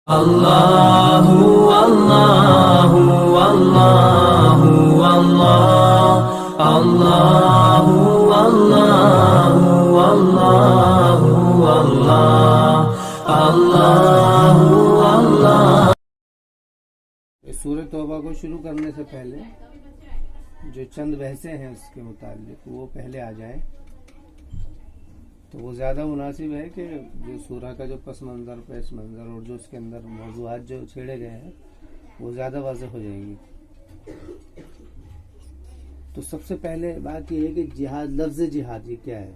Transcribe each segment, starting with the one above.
اللہ اللہ اللہ اللہ اللہ اللہ اللہ اللہ۔ سورۃ توبہ کو شروع کرنے سے پہلے جو چند بحثیں ہیں اس کے متعلق وہ پہلے آ جائیں تو وہ زیادہ مناسب ہے کہ جو سورہ کا جو پس منظر اور جو اس کے اندر موضوعات جو چھیڑے گئے ہیں وہ زیادہ واضح ہو جائیں گی۔ تو سب سے پہلے بات یہ ہے کہ جہاد، لفظ جہاد یہ کیا ہے؟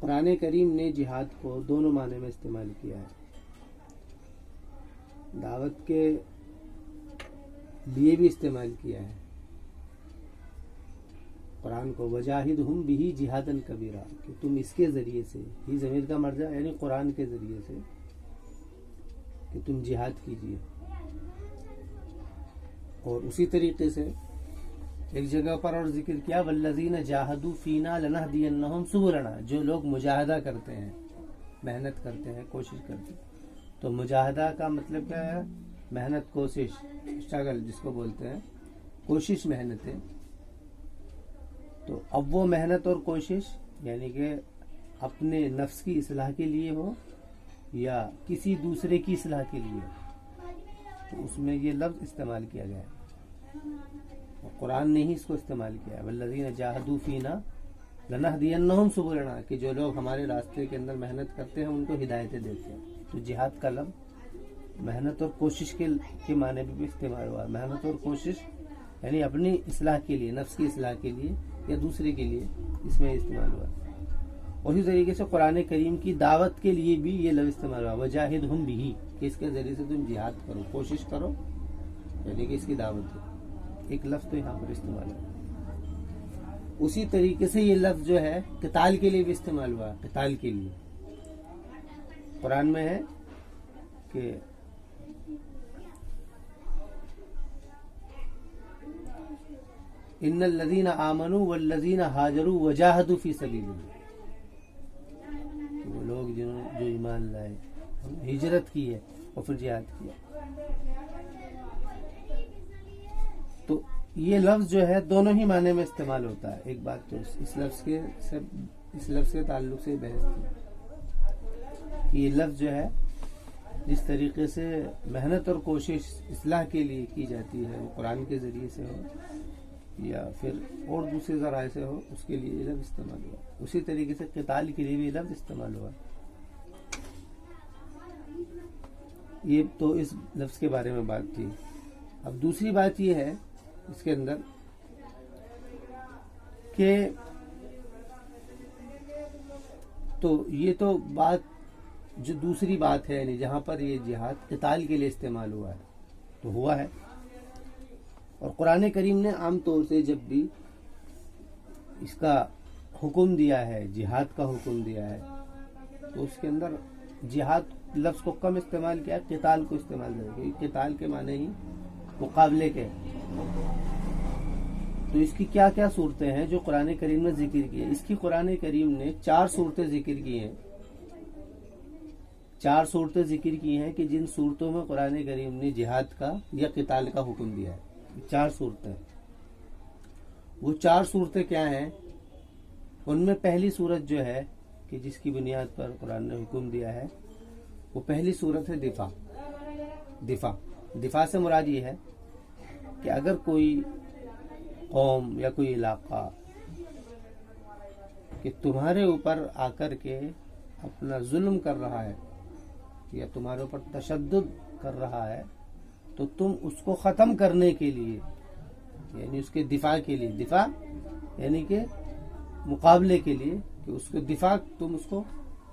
قرآن کریم نے جہاد کو دونوں معنی میں استعمال کیا ہے۔ دعوت کے لیے بھی استعمال کیا ہے قرآن کو، وجاہدہم بہ جہادًا کبیرا، کہ تم اس کے ذریعے سے، یہ ضمیر کا مرجع یعنی قرآن کے ذریعے سے، کہ تم جہاد کیجیے۔ اور اسی طریقے سے ایک جگہ پر اور ذکر کیا، والذین جاہدوا فینا لنہدینہم سبلنا، جو لوگ مجاہدہ کرتے ہیں، محنت کرتے ہیں، کوشش کرتے ہیں۔ تو مجاہدہ کا مطلب کیا ہے؟ محنت، کوشش، اسٹرگل جس کو بولتے ہیں، کوشش، محنت ہے۔ تو اب وہ محنت اور کوشش یعنی کہ اپنے نفس کی اصلاح کے لیے ہو یا کسی دوسرے کی اصلاح کے لیے، تو اس میں یہ لفظ استعمال کیا گیا ہے۔ قرآن نے ہی اس کو استعمال کیا ہے، والذین جاہدوا فینا لنہدینہم سبلنا، کہ جو لوگ ہمارے راستے کے اندر محنت کرتے ہیں ان کو ہدایتیں دیتے ہیں۔ تو جہاد کا لفظ محنت اور کوشش کے معنی میں بھی استعمال ہوا ہے۔ محنت اور کوشش یعنی اپنی اصلاح کے لیے، نفس کی اصلاح کے لیے یا دوسرے کے لیے، اس میں استعمال ہوا ہے۔ اسی طریقے سے قرآن کریم کی دعوت کے لیے بھی یہ لفظ استعمال ہوا، وجاہدہم بہ، کہ اس کے ذریعے سے تم جہاد کرو، کوشش کرو، یعنی کہ اس کی دعوت دو۔ ایک لفظ تو یہاں پر استعمال ہوا۔ اسی طریقے سے یہ لفظ جو ہے قتال کے لیے بھی استعمال ہوا ہے، قتال کے لیے۔ قرآن میں ہے کہ ان الذین آمنوا والذین ہاجروا وجاہدوا فی سبیل اللہ، وہ لوگ جو ایمان لائے، ہجرت کی ہے اور پھر جہاد کیا۔ تو یہ لفظ جو ہے دونوں ہی معنی میں استعمال ہوتا ہے۔ ایک بات تو اس لفظ کے تعلق سے بحث کی کہ یہ لفظ جو ہے جس طریقے سے محنت اور کوشش اصلاح کے لیے کی جاتی ہے، وہ قرآن کے ذریعے سے ہو یا پھر اور دوسرے ذرائع سے ہو، اس کے لیے یہ لفظ استعمال ہوا۔ اسی طریقے سے قتال کے لیے بھی یہ لفظ استعمال ہوا۔ یہ تو اس لفظ کے بارے میں بات تھی۔ اب دوسری بات یہ ہے اس کے اندر کہ تو یہ تو بات جو دوسری بات ہے، یعنی جہاں پر یہ جہاد قتال کے لیے استعمال ہوا ہے تو ہوا ہے۔ اور قرآن کریم نے عام طور سے جب بھی اس کا حکم دیا ہے، جہاد کا حکم دیا ہے، تو اس کے اندر جہاد لفظ کو کم استعمال کیا ہے، قتال کو استعمال کیا، کیونکہ قتال کے معنی ہی مقابلے کے۔ تو اس کی کیا کیا صورتیں ہیں جو قرآن کریم نے ذکر کی ہیں؟ اس کی قرآن کریم نے 4 صورتیں ذکر کی ہیں، 4 صورتیں ذکر کی ہیں کہ جن صورتوں میں قرآن کریم نے جہاد کا یا قتال کا حکم دیا ہے۔ 4 صورتیں، وہ 4 صورتیں کیا ہیں؟ ان میں پہلی صورت جو ہے کہ جس کی بنیاد پر قرآن نے حکم دیا ہے، وہ پہلی صورت ہے دفاع سے مراد یہ ہے کہ اگر کوئی قوم یا کوئی علاقہ کہ تمہارے اوپر آ کر کے اپنا ظلم کر رہا ہے یا تمہارے اوپر تشدد کر رہا ہے، تو تم اس کو ختم کرنے کے لیے، یعنی اس کے دفاع کے لیے، دفاع یعنی کہ مقابلے کے لیے، کہ اس کو دفاع، تم اس کو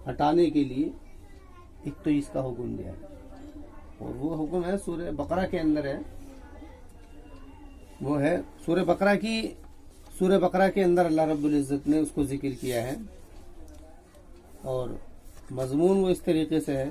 ہٹانے کے لیے ایک تو اس کا حکم دیا ہے۔ اور وہ حکم ہے سورہ بقرہ کے اندر ہے، وہ ہے سورہ بقرہ کے اندر اللہ رب العزت نے اس کو ذکر کیا ہے، اور مضمون وہ اس طریقے سے ہے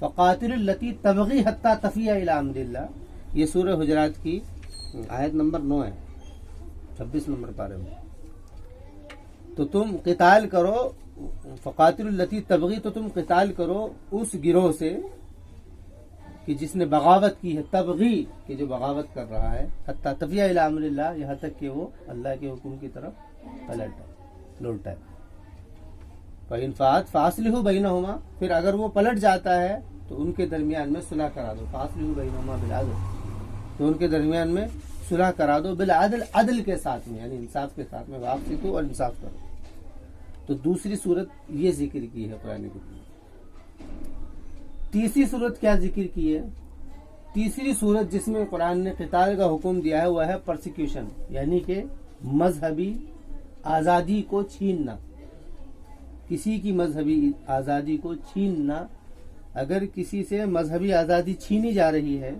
فقاتل التی تبغی حتی تفیء الی امر اللہ، یہ سورہ حجرات کی آیت نمبر 9 ہے، 26 نمبر پارے میں. تو تم قتال کرو، فقاتل التی تبغی، تو تم قتال کرو اس گروہ سے کہ جس نے بغاوت کی ہے، تبغی کہ جو بغاوت کر رہا ہے، حتی تفیء الی امر اللہ، یہاں تک کہ وہ اللہ کے حکم کی طرف لوٹا ہے. فَإِنْ فَاءَتْ فَأَصْلِحُوا بَيْنَهُمَا، پھر اگر وہ پلٹ جاتا ہے تو ان کے درمیان میں صلح کرا دو. فَأَصْلِحُوا بَيْنَهُمَا بِالْعَدْلِ، تو ان کے درمیان میں صلح کرا دو، بالعدل، عدل کے ساتھ میں، یعنی انصاف کے ساتھ میں. وَأَقْسِطُوا، اور انصاف کرو. تو دوسری صورت یہ ذکر کی ہے قرآن کریم. تیسری صورت کیا ذکر کی ہے؟ تیسری صورت جس میں قرآن نے قتال کا حکم دیا ہے وہ ہے پرسیکیوشن، یعنی کہ مذہبی آزادی کو چھیننا. کسی کی مذہبی آزادی کو چھیننا. اگر کسی سے مذہبی آزادی چھینی جا رہی ہے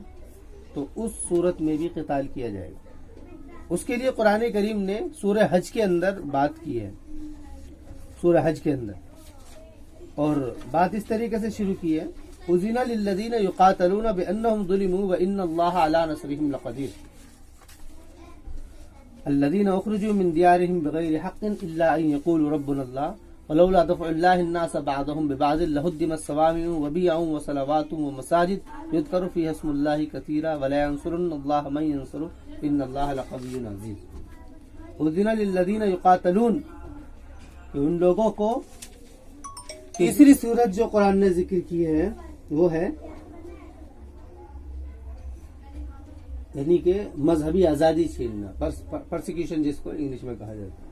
تو اس صورت میں بھی قتال کیا جائے گا. اس کے لیے قرآن کریم نے سورہ حج کے اندر بات کی ہے، سورہ حج کے اندر، اور بات اس طریقے سے شروع کی ہے: اذن للذین یقاتلون بانہم ظلموا وان اللہ علی نصرہم لقدیر الذین اخرجوا من دیارہم بغیر حق الا ان یقولوا ربنا اللہ ولولا دفع اللہ الناس بعضهم ببعض لهدمت صوامع وبیع وصلوات ومساجد یذکر فیہا اسم اللہ کثیرا ولا ینصرن اللہ من ینصرہ ان اللہ لقوی عزیز. اذن للذین یقاتلون، کہ ان لوگوں کو. تیسری صورت جو قرآن نے ذکر کی ہے وہ ہے یعنی کہ مذہبی آزادی چھیننا، پرسیکیوشن جس کو انگلش میں کہا جاتا ہے.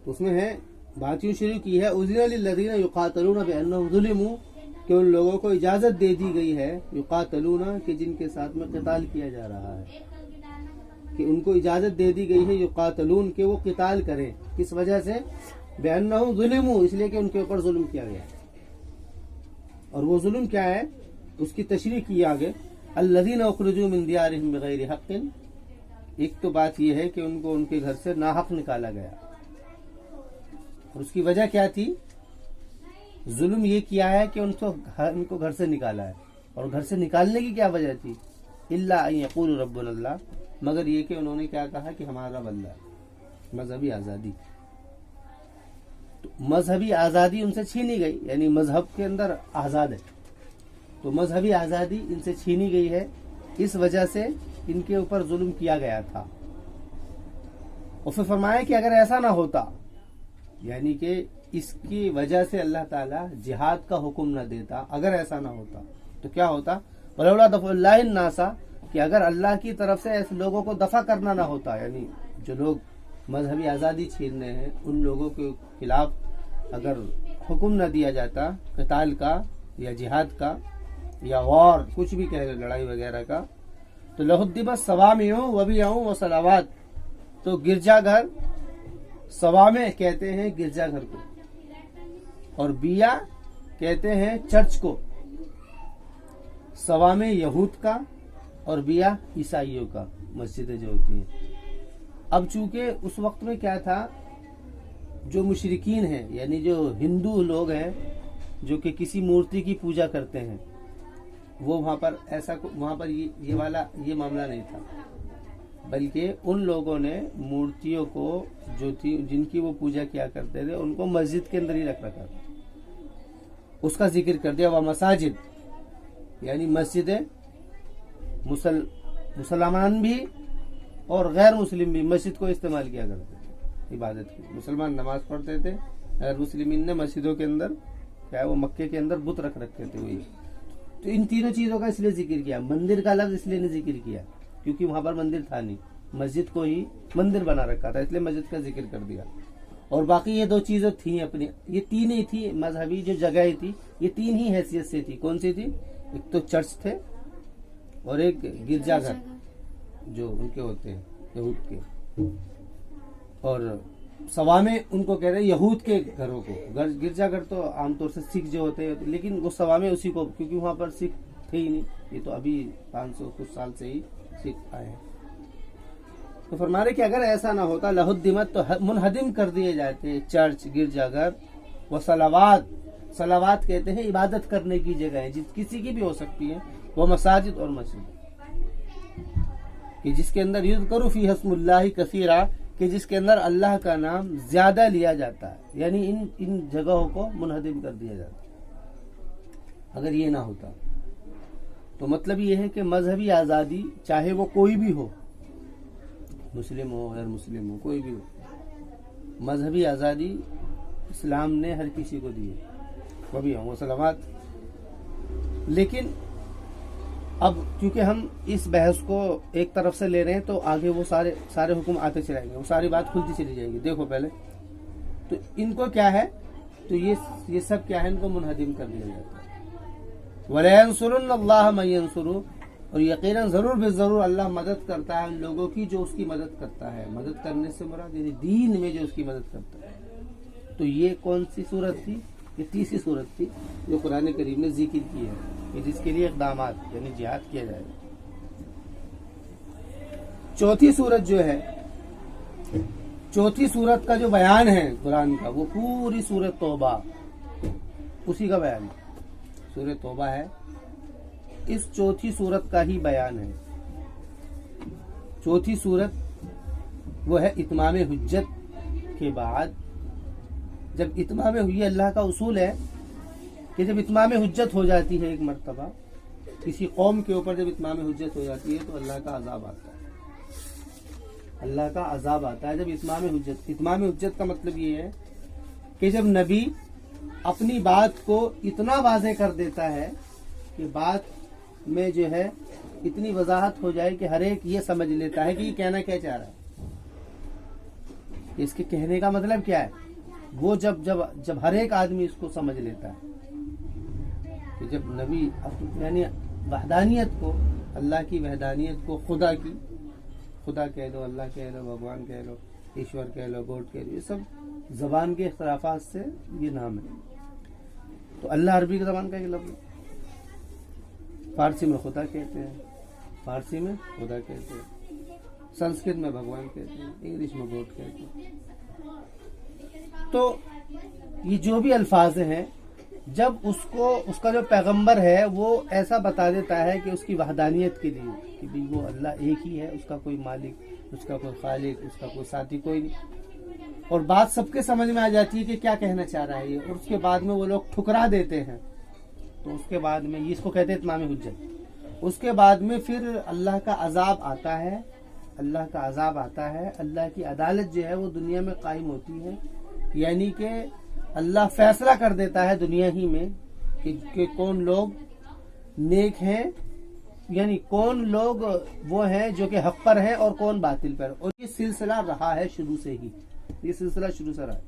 اس میں ہے بات یوں شروع کی ہے: اذن للذین یقاتلون بانہم ظلموا، کہ ان لوگوں کو اجازت دے دی گئی ہے، یقاتلون کہ جن کے ساتھ میں قتال کیا جا رہا ہے، کہ ان کو اجازت دے دی گئی ہے یقاتلون کہ وہ قتال کریں. کس وجہ سے؟ بانہم ظلموا، اس لیے کہ ان کے اوپر ظلم کیا گیا. اور وہ ظلم کیا ہے اس کی تشریح کی آگے: الذین اخرجوا من دیارہم بغیر حق. ایک تو بات یہ ہے کہ ان کو ان کے گھر سے ناحق نکالا گیا، اور اس کی وجہ کیا تھی؟ ظلم یہ کیا ہے کہ ان کو گھر سے نکالا ہے. اور گھر سے نکالنے کی کیا وجہ تھی؟ الا ان یقولوا ربنا اللہ، مگر یہ کہ انہوں نے کیا کہا کہ ہمارا رب اللہ ہے. مذہبی آزادی، تو مذہبی آزادی ان سے چھینی گئی، یعنی مذہب کے اندر آزاد ہے، تو مذہبی آزادی ان سے چھینی گئی ہے. اس وجہ سے ان کے اوپر ظلم کیا گیا تھا. اور پھر فرمایا کہ اگر ایسا نہ ہوتا، یعنی کہ اس کی وجہ سے اللہ تعالیٰ جہاد کا حکم نہ دیتا، اگر ایسا نہ ہوتا تو کیا ہوتا؟ ولولا دفع اللہ الناس، کہ اگر اللہ کی طرف سے ایسے لوگوں کو دفع کرنا نہ ہوتا، یعنی جو لوگ مذہبی آزادی چھین رہے ہیں ان لوگوں کے خلاف اگر حکم نہ دیا جاتا قتال کا یا جہاد کا یا وار، کچھ بھی کہہ لڑائی وغیرہ کا، تو لہدمت صوامع وبیع وصلوات، تو گرجا گھر، صوامع کہتے ہیں گرجا گھر کو، اور بیع کہتے ہیں چرچ کو. صوامع یہود کا اور بیع عیسائیوں کا، مسجدیں جو ہوتی ہیں. اب چونکہ اس وقت میں کیا تھا، جو مشرکین ہیں یعنی جو ہندو لوگ ہیں جو کہ کسی مورتی کی پوجا کرتے ہیں، وہ وہاں پر یہ معاملہ نہیں تھا، بلکہ ان لوگوں نے مورتیوں کو جو تھی جن کی وہ پوجا کیا کرتے تھے ان کو مسجد کے اندر ہی رکھ رکھا تھا. اس کا ذکر کر دیا. وہ مساجد یعنی مسجدیں، مسلمان بھی اور غیر مسلم بھی مسجد کو استعمال کیا کرتے تھے عبادت کی. مسلمان نماز پڑھتے تھے، غیر مسلمین نے مسجدوں کے اندر کیا ہے وہ مکے کے اندر بت رکھ رکھتے تھے. وہی تو ان تینوں چیزوں کا اس لیے ذکر کیا. مندر کا لفظ اس لیے نہیں ذکر کیا کیونکہ وہاں پر مندر تھا نہیں، مسجد کو ہی مندر بنا رکھا تھا، اس لیے مسجد کا ذکر کر دیا. اور باقی یہ دو چیزیں تھیں اپنی، یہ تین ہی تھی مذہبی جو جگہ تھی، یہ تین ہی حیثیت سے تھی. کون سی تھی؟ ایک تو چرچ تھے اور ایک گرجا گھر جو ان کے ہوتے ہیں یہود کے، اور صوامع ان کو کہہ رہے ہیں یہود کے گھروں کو. گرجا گھر تو عام طور سے سکھ جو ہوتے ہیں، لیکن وہ صوامع اسی کو، کیونکہ وہاں پر سکھ تھے ہی نہیں، یہ تو ابھی 500 کچھ سال سے ہی سکھ آئے ہیں. تو فرما رہے کہ اگر ایسا نہ ہوتا لہدمت، تو منہدم کر دیے جاتے چرچ، گرجا گھر، و صلوات، صلوات کہتے ہیں عبادت کرنے کی جگہ جس کسی کی بھی ہو سکتی ہے، وہ مساجد اور مسجد کہ جس کے اندر یذکر فیہ اسم اللہ کثیرا، کہ جس کے اندر اللہ کا نام زیادہ لیا جاتا ہے، یعنی ان جگہوں کو منہدم کر دیا جاتا ہے۔ اگر یہ نہ ہوتا تو مطلب یہ ہے کہ مذہبی آزادی چاہے وہ کوئی بھی ہو، مسلم ہو غیر مسلم ہو، کوئی بھی ہو، مذہبی آزادی اسلام نے ہر کسی کو دی ہے، وہ بھی ہوں سلامات۔ لیکن اب چونکہ ہم اس بحث کو ایک طرف سے لے رہے ہیں تو آگے وہ سارے حکم آتے چلائیں گے، وہ ساری بات کھلتی چلی جائے گی۔ دیکھو پہلے تو ان کو کیا ہے، تو یہ سب کیا ہے، ان کو منہدم کر دیا جاتا ہے۔ وَلَيَنْصُرُنَّ اللَّهَ مَن يَنْصُرُهُ، اور یقیناً ضرور بے ضرور اللہ مدد کرتا ہے ان لوگوں کی جو اس کی مدد کرتا ہے۔ مدد کرنے سے مراد یعنی دین میں جو اس کی مدد کرتا ہے۔ تو یہ کون سی صورت تھی؟ یہ تیسری صورت تھی جو قرآن کریم نے ذکر کی ہے کہ جس کے لیے اقدامات یعنی جہاد کیا جائے گا۔ چوتھی صورت جو ہے، چوتھی صورت کا جو بیان ہے قرآن کا، وہ پوری صورت توبہ اسی کا بیان ہے۔ سورۃ توبہ ہے، اس چوتھی صورت کا ہی بیان ہے۔ چوتھی صورت وہ ہے اتمام حجت کے بعد، جب اتمام ہوئی، اللہ کا اصول ہے کہ جب اتمام حجت ہو جاتی ہے ایک مرتبہ کسی قوم کے اوپر، جب اتمام حجت ہو جاتی ہے تو اللہ کا عذاب آتا ہے۔ اللہ کا عذاب آتا ہے جب اتمام حجت کا مطلب یہ ہے کہ جب نبی اپنی بات کو اتنا واضح کر دیتا ہے کہ بات میں جو ہے اتنی وضاحت ہو جائے کہ ہر ایک یہ سمجھ لیتا ہے کہ یہ کہنا کیا چاہ رہا ہے، اس کے کہنے کا مطلب کیا ہے۔ وہ جب ہر ایک آدمی اس کو سمجھ لیتا ہے کہ جب نبی یعنی وحدانیت کو، اللہ کی وحدانیت کو، خدا کہہ دو، اللہ کہہ دو، بھگوان کہہ لو، ایشور کہہ لو، گوڈ کہہ لو، یہ سب زبان کے اختلافات سے یہ نام ہے۔ تو اللہ عربی کی زبان کا ایک لفظ، فارسی میں خدا کہتے ہیں، فارسی میں خدا کہتے ہیں، سنسکرت میں بھگوان کہتے ہیں، انگلش میں گوڈ کہتے ہیں۔ تو یہ جو بھی الفاظ ہیں، جب اس کا جو پیغمبر ہے وہ ایسا بتا دیتا ہے کہ اس کی وحدانیت کے لیے کہ بھی وہ اللہ ایک ہی ہے، اس کا کوئی مالک، اس کا کوئی خالق، اس کا کوئی ساتھی کوئی نہیں، اور بات سب کے سمجھ میں آ جاتی ہے کہ کیا کہنا چاہ رہا ہے یہ، اور اس کے بعد میں وہ لوگ ٹھکرا دیتے ہیں، تو اس کے بعد میں اس کو کہتے ہیں اتمام حجت۔ اس کے بعد میں پھر اللہ کا عذاب آتا ہے، اللہ کی عدالت جو ہے وہ دنیا میں قائم ہوتی ہے، یعنی کہ اللہ فیصلہ کر دیتا ہے دنیا ہی میں کہ کون لوگ نیک ہیں، یعنی کون لوگ وہ ہیں جو کہ حق پر ہیں اور کون باطل پر۔ اور یہ سلسلہ رہا ہے شروع سے ہی، یہ سلسلہ شروع سے رہا ہے۔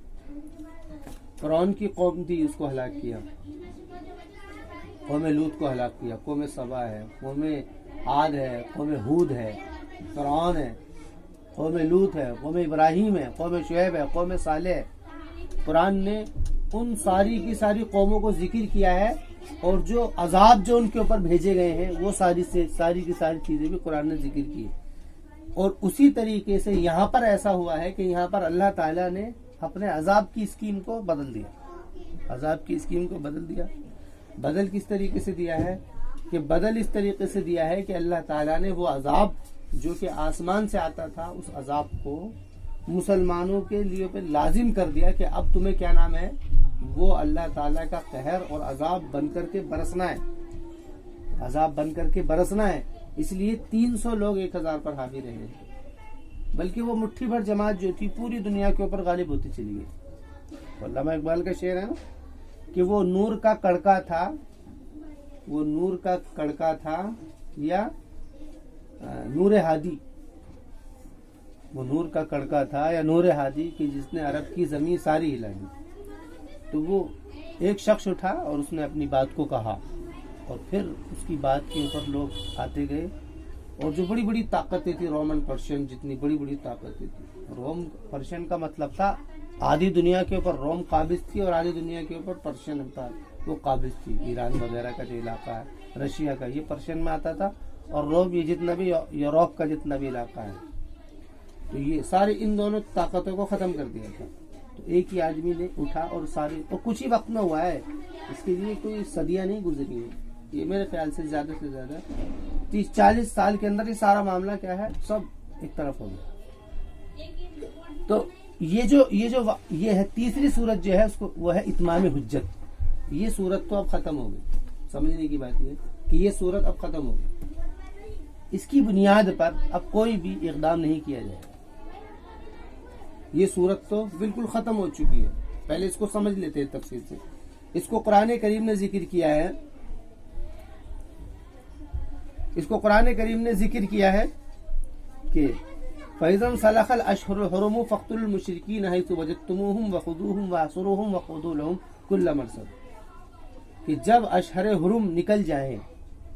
فرعون کی قوم تھی، اس کو ہلاک کیا، قوم لوط کو ہلاک کیا، قوم سبا ہے، قوم عاد ہے، قوم ہود ہے، فرعون ہے، قوم لوط ہے، قوم ابراہیم ہے، قوم شعیب ہے، قوم صالح ہے۔ قرآن نے ان ساری کی ساری قوموں کو ذکر کیا ہے، اور جو عذاب جو ان کے اوپر بھیجے گئے ہیں وہ ساری کی ساری چیزیں بھی قرآن نے ذکر کی ہے۔ اور اسی طریقے سے یہاں پر ایسا ہوا ہے کہ یہاں پر اللہ تعالیٰ نے اپنے عذاب کی اسکیم کو بدل دیا۔ بدل کس طریقے سے دیا ہے کہ بدل اس طریقے سے دیا ہے کہ اللہ تعالیٰ نے وہ عذاب جو کہ آسمان سے آتا تھا، اس عذاب کو مسلمانوں کے لیے پہ لازم کر دیا کہ اب تمہیں کیا نام ہے، وہ اللہ تعالیٰ کا قہر اور عذاب بن کر کے برسنا ہے۔ اس لیے 300 لوگ 1000 پر حاوی رہے، بلکہ وہ مٹھی بھر جماعت جو تھی پوری دنیا کے اوپر غالب ہوتی چلی گئی۔ علامہ اقبال کا شعر ہے نا کہ وہ نور کا کڑکا تھا یا نور ہادی، وہ نور کا کڑکا تھا یا نور ہادی کہ جس نے عرب کی زمین ساری ہلا دی۔ تو وہ ایک شخص اٹھا اور اس نے اپنی بات کو کہا، اور پھر اس کی بات کے اوپر لوگ آتے گئے، اور جو بڑی بڑی طاقتیں تھی، رومن پرشین جتنی بڑی بڑی طاقتیں تھی، روم پرشین کا مطلب تھا آدھی دنیا کے اوپر روم قابض تھی اور آدھی دنیا کے اوپر پرشین وہ قابض تھی۔ ایران وغیرہ کا جو علاقہ ہے، رشیا کا، یہ پرشین میں آتا تھا، اور روم یہ جتنا بھی یوروپ کا جتنا بھی علاقہ ہے، تو یہ سارے ان دونوں طاقتوں کو ختم کر دیا تھا۔ تو ایک ہی آدمی نے اٹھا اور سارے، اور کچھ ہی وقت میں ہوا ہے، اس کے لیے کوئی صدیاں نہیں گزری ہیں، یہ میرے خیال سے زیادہ 30-40 سال کے اندر یہ سارا معاملہ کیا ہے سب ایک طرف ہو گیا۔ تو یہ ہے تیسری صورت جو ہے اس کو وہ ہے اتمام حجت۔ یہ صورت تو اب ختم ہو گئی، سمجھنے کی بات یہ کہ یہ صورت اب ختم ہو گئی، اس کی بنیاد پر اب کوئی بھی اقدام نہیں کیا جائے۔ یہ صورت تو بالکل ختم ہو چکی ہے، پہلے اس کو سمجھ لیتے ہیں تفصیل سے۔ اس کو قرآن کریم نے ذکر کیا ہے، اس کو قرآن کریم نے ذکر کیا ہے کہ فَإِذَا انْسَلَخَ الْأَشْهُرُ الْحُرُمُ فَاقْتُلُوا الْمُشْرِكِينَ حَيْثُ وَجَدتُّمُوهُمْ وَخُذُوهُمْ وَاحْصُرُوهُمْ وَاقْعُدُوا لَهُمْ كُلَّ مَرْصَدٍ، کہ جب اشہر حرم نکل جائیں،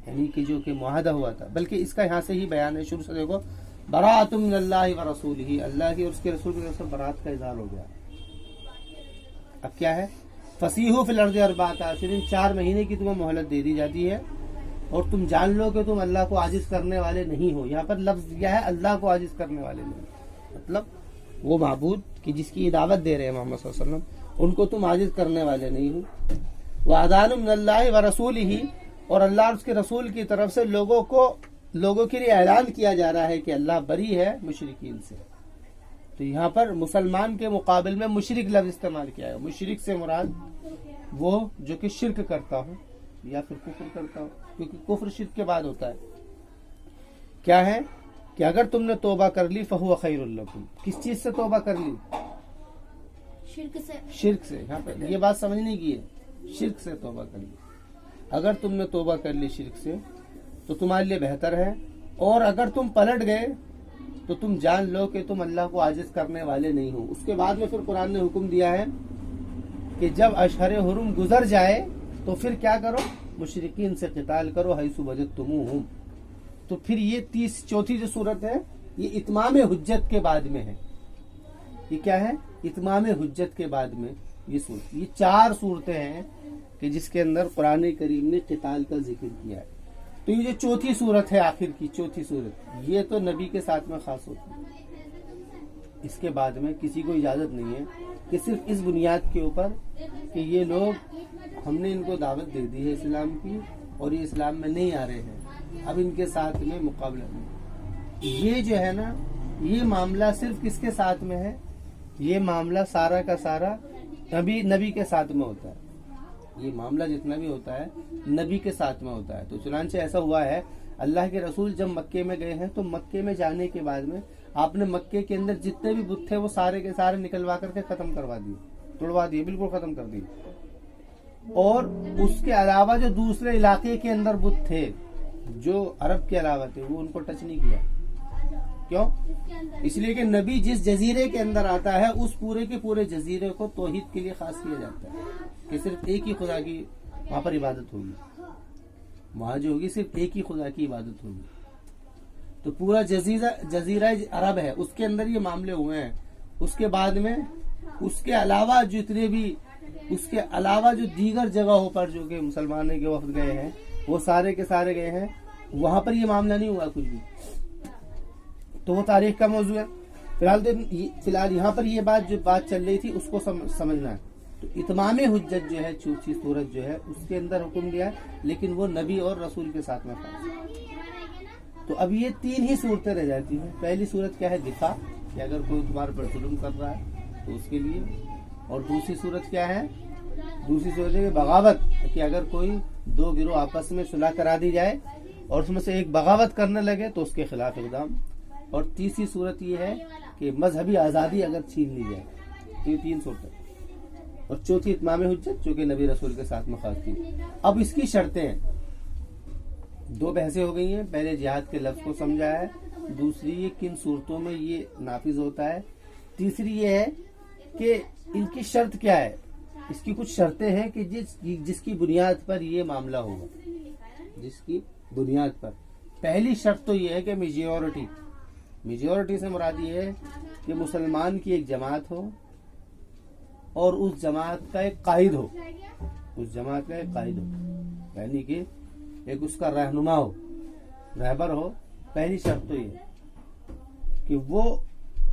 یعنی کہ جو کہ معاہدہ ہوا تھا، بلکہ اس کا یہاں سے ہی بیان ہے، شروع سے دیکھو براءۃ من اللہ ورسولہ، اللہ کی اور اس کے رسول کی طرف سے برات کا اظہار ہو گیا۔ اب کیا ہے؟ فسیحوا فی الارض اربعۃ اشہر، 4 مہینے کی تمہیں مہلت دے دی جاتی ہے، اور تم جان لو کہ تم اللہ کو عاجز کرنے والے نہیں ہو۔ یہاں پر لفظ دیا ہے اللہ کو عاجز کرنے والے نہیں، مطلب وہ معبود کی جس کی دعوت دے رہے ہیں محمد صلی اللہ علیہ وسلم، ان کو تم عاجز کرنے والے نہیں ہو۔ وَأَذَانٌ مِّنَ اللَّهِ وَرَسُولِهِ، اور اللہ اور اس کے رسول کی طرف سے لوگوں کے لیے اعلان کیا جا رہا ہے کہ اللہ بری ہے مشرکین سے۔ تو یہاں پر مسلمان کے مقابل میں مشرک لفظ استعمال کیا ہے۔ مشرک سے مراد وہ جو کہ شرک کرتا ہو یا پھر کفر کرتا ہو، کیونکہ کفر شرک کے بعد ہوتا ہے۔ کیا ہے کہ اگر تم نے توبہ کر لی فَهُوَ خَيْرٌ لَكُمْ، کس چیز سے توبہ کر لی؟ شرک سے۔ یہاں پہ یہ بات سمجھنے کی ہے، شرک سے توبہ کر لی۔ اگر تم نے توبہ کر لی شرک سے تو تمہارے لیے بہتر ہے، اور اگر تم پلٹ گئے تو تم جان لو کہ تم اللہ کو عاجز کرنے والے نہیں ہو۔ اس کے بعد میں پھر قرآن نے حکم دیا ہے کہ جب اشہر حرم گزر جائے تو پھر کیا کرو؟ مشرکین سے قتال کرو، حیث وجدتموہم۔ تو پھر یہ چوتھی جو صورت ہے یہ اتمام حجت کے بعد میں ہے۔ یہ کیا ہے؟ اتمام حجت کے بعد میں یہ صورت، یہ 4 صورتیں ہیں کہ جس کے اندر قرآن کریم نے قتال کا ذکر کیا ہے۔ تو یہ جو چوتھی صورت ہے، آخر کی چوتھی صورت، یہ تو نبی کے ساتھ میں خاص ہوتی ہے۔ اس کے بعد میں کسی کو اجازت نہیں ہے کہ صرف اس بنیاد کے اوپر کہ یہ لوگ ہم نے ان کو دعوت دے دی ہے اسلام کی اور یہ اسلام میں نہیں آ رہے ہیں، اب ان کے ساتھ میں مقابلہ نہیں۔ یہ جو ہے نا، یہ معاملہ صرف کس کے ساتھ میں ہے؟ یہ معاملہ سارا کا سارا نبی کے ساتھ میں ہوتا ہے۔ یہ معاملہ جتنا بھی ہوتا ہے نبی کے ساتھ میں ہوتا ہے۔ تو چنانچہ ایسا ہوا ہے، اللہ کے رسول جب مکے میں گئے ہیں تو مکے میں جانے کے بعد میں آپ نے مکے کے اندر جتنے بھی بت تھے وہ سارے کے سارے نکلوا کر کے ختم کروا دیے، توڑوا دیے، بالکل ختم کر دیے۔ اور اس کے علاوہ جو دوسرے علاقے کے اندر بت تھے جو عرب کے علاوہ تھے وہ ان کو ٹچ نہیں کیا۔ کیوں؟ اس لیے کہ نبی جس جزیرے کے اندر آتا ہے اس پورے کے پورے جزیرے کو توحید کے لیے خاص کیا جاتا ہے کہ صرف ایک ہی خدا کی وہاں پر عبادت ہوگی، وہاں جو ہوگی صرف ایک ہی خدا کی عبادت ہوگی۔ تو پورا جزیرہ عرب ہے، اس کے اندر یہ معاملے ہوئے ہیں۔ اس کے بعد میں اس کے علاوہ جتنے بھی اس کے علاوہ جو دیگر جگہوں پر جو کہ مسلمانوں کے وفد گئے ہیں وہ سارے کے سارے گئے ہیں، وہاں پر یہ معاملہ نہیں ہوا کچھ بھی۔ تو وہ تاریخ کا موضوع ہے۔ فی الحال یہاں پر یہ جو بات چل رہی تھی اس کو سمجھنا ہے۔ تو اتمام حجت جو ہے چوتھی صورت جو ہے اس کے اندر حکم دیا ہے، لیکن وہ نبی اور رسول کے ساتھ میں خاص۔ تو اب یہ 3 ہی صورتیں رہ جاتی ہیں۔ پہلی صورت کیا ہے؟ دفاع، کہ اگر کوئی تمہارے پر ظلم کر رہا ہے تو اس کے لیے۔ اور دوسری صورت کیا ہے؟ دوسری صورت ہے بغاوت، کہ اگر کوئی 2 گروہ آپس میں صلح کرا دی جائے اور اس میں سے ایک بغاوت کرنے لگے تو اس کے خلاف اقدام۔ اور تیسری صورت یہ ہے کہ مذہبی آزادی اگر چھین لی جائے۔ تو یہ 3 صورتیں، اور چوتھی اتمام حجت جو کہ نبی رسول کے ساتھ میں خاص تھی۔ اب اس کی شرطیں ہیں، 2 بحثیں ہو گئی ہیں۔ پہلے جہاد کے لفظ کو سمجھا ہے، دوسری یہ کن صورتوں میں یہ نافذ ہوتا ہے، تیسری یہ ہے کہ ان کی شرط کیا ہے۔ اس کی کچھ شرطیں ہیں کہ جس کی بنیاد پر یہ معاملہ ہوگا، جس کی بنیاد پر۔ پہلی شرط تو یہ ہے کہ میجورٹی سے مراد یہ ہے کہ مسلمان کی ایک جماعت ہو اور اس جماعت کا ایک قائد ہو، یعنی کہ ایک اس کا رہنما ہو، رہبر ہو۔ پہلی شرط تو یہ ہے کہ وہ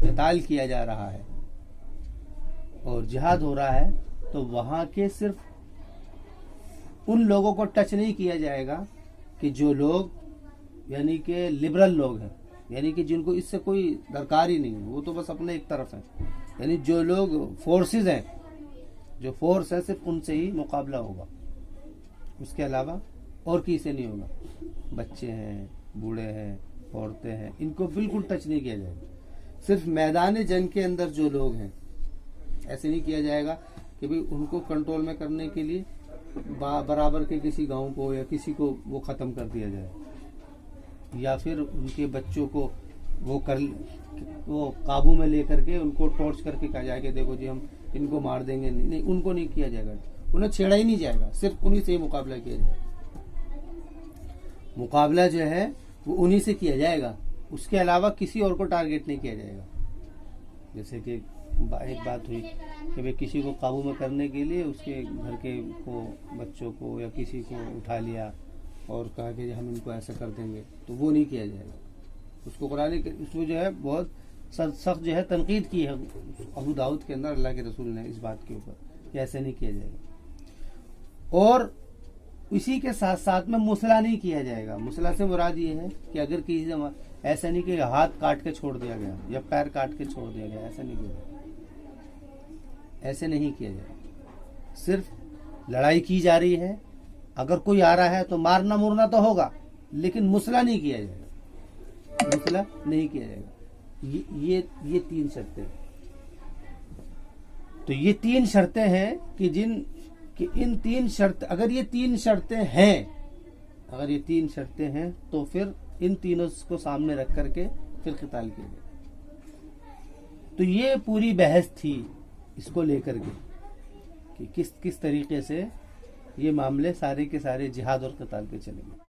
قتال کیا جا رہا ہے اور جہاد ہو رہا ہے تو وہاں کے صرف ان لوگوں کو ٹچ نہیں کیا جائے گا کہ جو لوگ یعنی کہ لبرل لوگ ہیں، یعنی کہ جن کو اس سے کوئی درکار ہی نہیں ہے، وہ تو بس اپنے ایک طرف ہیں، یعنی جو لوگ فورسز ہیں، جو فورس ہے صرف ان سے ہی مقابلہ ہوگا، اس کے علاوہ اور کسی سے نہیں ہوگا۔ بچے ہیں، بوڑھے ہیں، عورتیں ہیں، ان کو بالکل ٹچ نہیں کیا جائے گا۔ صرف میدان جنگ کے اندر جو لوگ ہیں، ایسے نہیں کیا جائے گا کہ بھئی ان کو کنٹرول میں کرنے کے لیے برابر کے کسی گاؤں کو یا کسی کو وہ ختم کر دیا جائے، یا پھر ان کے بچوں کو وہ قابو میں لے کر کے ان کو ٹارچ کر کے کہا جائے کہ دیکھو جی ہم ان کو مار دیں گے، نہیں، ان کو نہیں کیا جائے گا، انہیں چھیڑا ہی نہیں جائے گا، صرف انہی سے ہی مقابلہ کیا جائے گا۔ مقابلہ جو ہے وہ انہی سے کیا جائے گا، اس کے علاوہ کسی اور کو ٹارگیٹ نہیں کیا جائے گا۔ جیسے کہ ایک بات ہوئی کہ بھئی کسی کو قابو میں کرنے کے لیے اس کے گھر کے کو بچوں کو یا کسی کو اٹھا لیا اور کہا کہ ہم ان کو ایسا کر دیں گے، تو وہ نہیں کیا جائے گا۔ اس کو قرآن اس میں جو ہے بہت سخت جو ہے تنقید کی ہے ابو داؤد کے اندر اللہ کے رسول نے اس بات کے اوپر کہ ایسے نہیں کیا جائے گا۔ اور اسی کے ساتھ ساتھ میں مسئلہ نہیں کیا جائے گا۔ مسئلہ سے مراد یہ ہے کہ اگر کسی ایسا نہیں کہ ہاتھ کاٹ کے چھوڑ دیا گیا یا پیر کاٹ کے چھوڑ دیا گیا، ایسا نہیں کیا جائے گا، ایسے نہیں کیا جائے گا۔ صرف لڑائی کی جا رہی ہے، اگر کوئی آ رہا ہے تو مارنا مرنا تو ہوگا، لیکن مسئلہ نہیں کیا جائے گا، مسئلہ نہیں کیا جائے گا۔ یہ تین شرطیں، تو یہ تین شرطیں ہیں کہ ان تین شرط اگر یہ تین شرطیں ہیں تو پھر ان تینوں کو سامنے رکھ کر کے پھر قتال کیا جائے۔ تو یہ پوری بحث تھی اس کو لے کر کے کہ کس طریقے سے یہ معاملے سارے کے سارے جہاد اور قتال کے چلیں گے۔